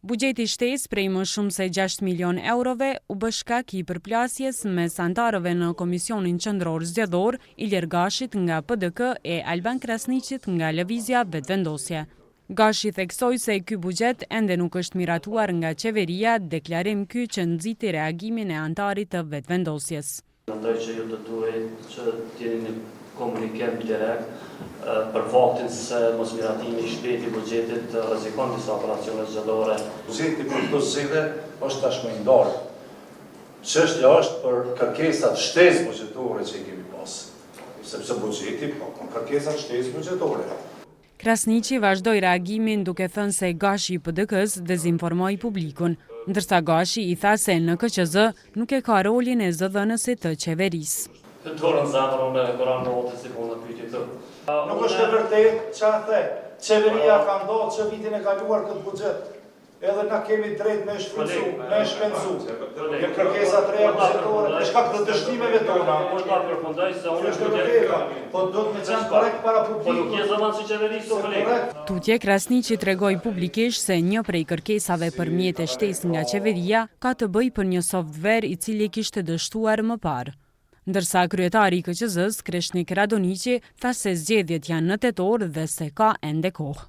Buxheti shtesë prej më shumë se 6 milion eurove u bë shkak I përplasjes mes antarëve në Komisionin Qendror Zgjedhor, Ilir Gashit nga PDK e Alban Krasniqit nga Lëvizja Vetëvendosje. Gashi theksoi se ky buxhet ende nuk është miratuar nga qeveria, deklarim ky që nxiti reagimin e antarit të Vetëvendosjes. Mendoj që ju do duhet që t'jeni një komunikim direkt për faktin se mosmiratimi I shpejt I buxhetit rrezikon disa operacione zgjedhore. Buxheti për këto zgjedhje është tashmë I ndarë. Çështja është për kërkesat shtesë buxhetore që I kemi pas. Sepse buxheti ka kërkesat shtesë buxhetore. Krasniqi vazhdoi reagimin duke thënë se Gashi I PDK-s dezinformoi publikun, ndërsa Gashi I tha se në KQZ nuk e ka rolin e zëdhënësit të qeverisë. Dorën zemër unë e këra në otë si punë pyetje të. Nuk është e vërtet që a the, qeveria ka ndohë që vitin e kaluar këtë buxhet, edhe na kemi drejt me shfrytzu, me shpenzu, në kërkesat reja buxhetore, me shkak të dështimeve tona. Po ta përfundoj se unë është vërteta, po do të me qenë korrekt para publikut. Po nuk je zëvendës I qeverisë o koleg. Tutje Krasniqi tregoi publikisht se një prej kërkesave për mjete shtesë nga qeveria ka të bëjë për një software I cili kishte dështuar më parë. Ndërsa kryetari I KQZ-s, Kreshnik Radoniqi, tha se zgjedhjet janë në tetor dhe se ka ende kohë.